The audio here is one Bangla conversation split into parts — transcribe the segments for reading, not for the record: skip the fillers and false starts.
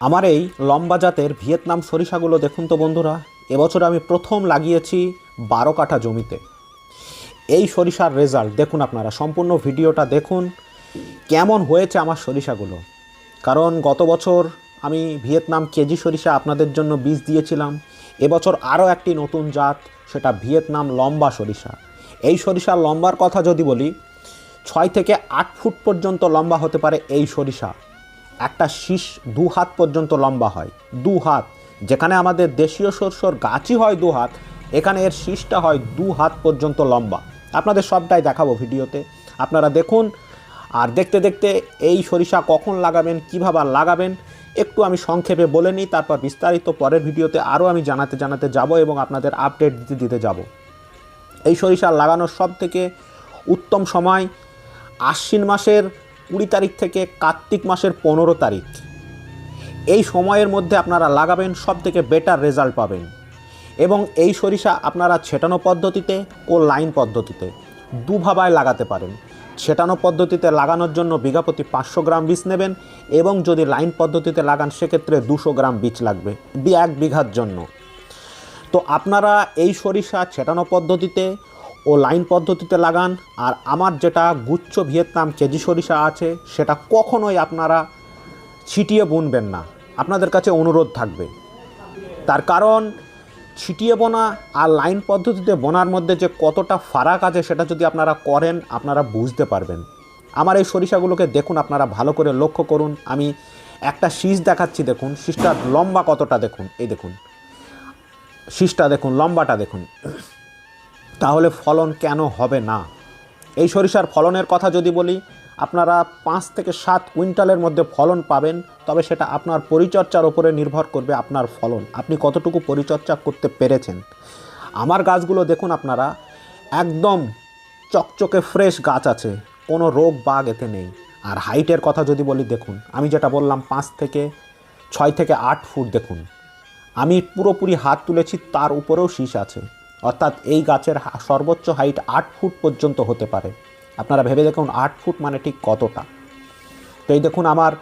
আমার এই লম্বা জাতের ভিয়েতনাম সরিষাগুলো দেখুন তো বন্ধুরা, এবছর আমি প্রথম লাগিয়েছি 12 কাঠা জমিতে। এই সরিষার রেজাল্ট দেখুন, আপনারা সম্পূর্ণ ভিডিওটা দেখুন কেমন হয়েছে আমার সরিষাগুলো। কারণ গত বছর আমি ভিয়েতনাম কেজি সরিষা আপনাদের জন্য বীজ দিয়েছিলাম। এবছর আরও একটি নতুন জাত, সেটা ভিয়েতনাম লম্বা সরিষা। এই সরিষার লম্বার কথা যদি বলি, 6 থেকে 8 ফুট পর্যন্ত লম্বা হতে পারে এই সরিষা। একটা শীষ 2 হাত পর্যন্ত লম্বা হয়, 2 হাত। যেখানে আমাদের দেশীয় সরষের গাছই হয় 2 হাত, এখানে এর শীষটা হয় 2 হাত পর্যন্ত লম্বা। আপনাদের সবটাই দেখাবো ভিডিওতে, আপনারা দেখুন। আর দেখতে দেখতে এই সরিষা কখন লাগাবেন, কীভাবে লাগাবেন একটু আমি সংক্ষেপে বলে নিই, তারপর বিস্তারিত পরের ভিডিওতে আরও আমি জানাতে যাব এবং আপনাদের আপডেট দিতে যাব। এই সরিষা লাগানোর সব থেকে উত্তম সময় আশ্বিন মাসের 20 তারিখ থেকে কার্তিক মাসের 15 তারিখ। এই সময়ের মধ্যে আপনারা লাগাবেন, সব থেকে বেটার রেজাল্ট পাবেন। এবং এই সরিষা আপনারা ছেটানো পদ্ধতিতে ও লাইন পদ্ধতিতে দুভাবে লাগাতে পারেন। ছেটানো পদ্ধতিতে লাগানোর জন্য বিঘা প্রতি 500 গ্রাম বীজ নেবেন, এবং যদি লাইন পদ্ধতিতে লাগান সেক্ষেত্রে 200 গ্রাম বীজ লাগবে 1 বিঘার জন্য। তো আপনারা এই সরিষা ছেটানো পদ্ধতিতে ও লাইন পদ্ধতিতে লাগান। আর আমার যেটা গুচ্ছ ভিয়েতনাম কেজি সরিষা আছে, সেটা কখনোই আপনারা ছিটিয়ে বুনবেন না, আপনাদের কাছে অনুরোধ থাকবে। তার কারণ ছিটিয়ে বোনা আর লাইন পদ্ধতিতে বোনার মধ্যে যে কতটা ফারাক আছে, সেটা যদি আপনারা করেন আপনারা বুঝতে পারবেন। আমার এই সরিষাগুলোকে দেখুন, আপনারা ভালো করে লক্ষ্য করুন। আমি একটা শীষ দেখাচ্ছি, দেখুন শীষটার লম্বা কতটা, দেখুন এই দেখুন শীষটা, দেখুন লম্বাটা দেখুন। তাহলে ফলন কেন হবে না? এই সরিষার ফলনের কথা যদি বলি, আপনারা 5 থেকে 7 কুইন্টালের মধ্যে ফলন পাবেন। তবে সেটা আপনার পরিচর্যার উপরে নির্ভর করবে, আপনার ফলন আপনি কতটুকু পরিচর্যা করতে পেরেছেন। আমার গাছগুলো দেখুন আপনারা, একদম চকচকে ফ্রেশ গাছ আছে, কোনো রোগ বাগ এতে নেই। আর হাইটের কথা যদি বলি, দেখুন আমি যেটা বললাম 6 থেকে 8 ফুট, দেখুন আমি পুরোপুরি হাত তুলেছি, তার উপরেও শীষ আছে। অর্থাৎ এই গাছের সর্বোচ্চ হাইট 8 ফুট পর্যন্ত হতে পারে। আপনারা ভেবে দেখুন 8 ফুট মানে ঠিক কতটা। তো এই দেখুন আমার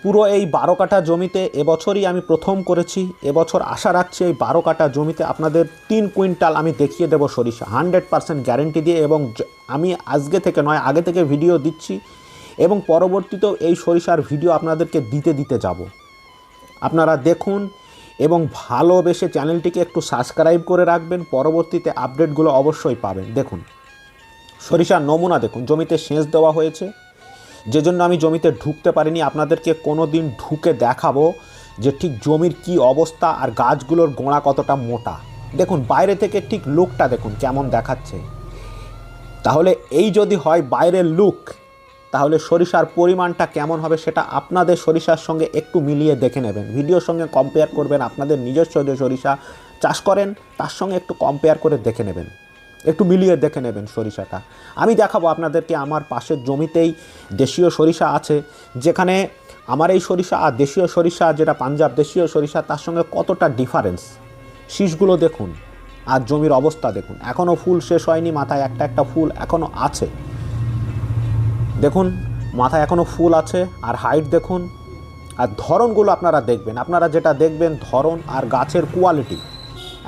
পুরো এই 12 কাঠা জমিতে এবছরই আমি প্রথম করেছি। এবছর আশা রাখছি এই 12 কাঠা জমিতে আপনাদের 3 কুইন্টাল আমি দেখিয়ে দেবো সরিষা, 100% গ্যারেন্টি দিয়ে। এবং আমি আজকে থেকে নয়, আগে থেকে ভিডিও দিচ্ছি, এবং পরবর্তীতেও এই সরিষার ভিডিও আপনাদেরকে দিতে যাব। আপনারা দেখুন এবং ভালোবেসে চ্যানেলটিকে একটু সাবস্ক্রাইব করে রাখবেন, পরবর্তীতে আপডেটগুলো অবশ্যই পাবেন। দেখুন সরিষার নমুনা দেখুন, জমিতে সেচ দেওয়া হয়েছে, যে জন্য আমি জমিতে ঢুকতে পারিনি। আপনাদেরকে কোনো দিন ঢুকে দেখাবো যে ঠিক জমির কি অবস্থা আর গাছগুলোর গোড়া কতটা মোটা। দেখুন বাইরে থেকে ঠিক লুকটা দেখুন কেমন দেখাচ্ছে। তাহলে এই যদি হয় বাইরের লুক, তাহলে সরিষার পরিমাণটা কেমন হবে সেটা আপনাদের সরিষার সঙ্গে একটু মিলিয়ে দেখে নেবেন। ভিডিওর সঙ্গে কম্পেয়ার করবেন, আপনাদের নিজস্ব যে সরিষা চাষ করেন তার সঙ্গে একটু কম্পেয়ার করে দেখে নেবেন, একটু মিলিয়ে দেখে নেবেন সরিষাটা। আমি দেখাবো আপনাদেরকে আমার পাশের জমিতেই দেশীয় সরিষা আছে, যেখানে আমার এই সরিষা আর দেশীয় সরিষা, যেটা পাঞ্জাব দেশীয় সরিষা, তার সঙ্গে কতটা ডিফারেন্স। শীষগুলো দেখুন আর জমির অবস্থা দেখুন, এখনও ফুল শেষ হয়নি, মাথায় একটা ফুল এখনও আছে। দেখুন মাথায় এখনও ফুল আছে, আর হাইট দেখুন, আর ধরনগুলো আপনারা দেখবেন। আপনারা যেটা দেখবেন ধরন আর গাছের কোয়ালিটি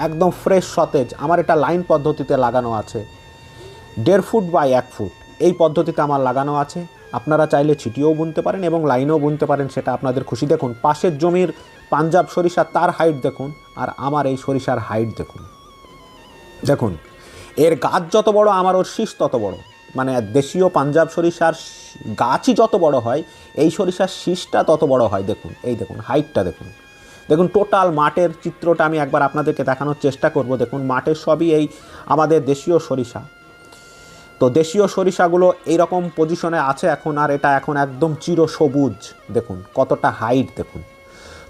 একদম ফ্রেশ সতেজ। আমার এটা লাইন পদ্ধতিতে লাগানো আছে, 1.5 ফুট বাই 1 ফুট এই পদ্ধতিতে আমার লাগানো আছে। আপনারা চাইলে ছিটিয়েও বুনতে পারেন এবং লাইনেও বুনতে পারেন, সেটা আপনাদের খুশি। দেখুন পাশের জমির পাঞ্জাব সরিষা, তার হাইট দেখুন, আর আমার এই সরিষার হাইট দেখুন। দেখুন এর গাছ যত বড়, আমার ওর শীষ তত বড়। মানে দেশীয় পাঞ্জাব সরিষার গাছই যত বড় হয়, এই সরিষার শীষটা তত বড় হয়। দেখুন এই দেখুন হাইটটা দেখুন। দেখুন টোটাল মাঠের চিত্রটা আমি একবার আপনাদেরকে দেখানোর চেষ্টা করব। দেখুন মাঠের সবই এই আমাদের দেশীয় সরিষা। তো দেশীয় সরিষাগুলো এইরকম পজিশনে আছে এখন, আর এটা এখন একদম চিরসবুজ। দেখুন কতটা হাইট দেখুন।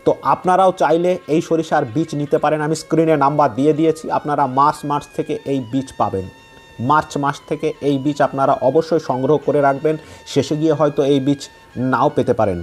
তো আপনারাও চাইলে এই সরিষার বীজ নিতে পারেন, আমি স্ক্রিনে নাম্বার দিয়ে দিয়েছি। আপনারা মার্চ থেকে এই বীজ পাবেন। মার্চ মাস থেকে এই বীজ আপনারা অবশ্যই সংগ্রহ করে রাখবেন, শেষে গিয়ে হয়তো এই বীজ নাও পেতে পারেন।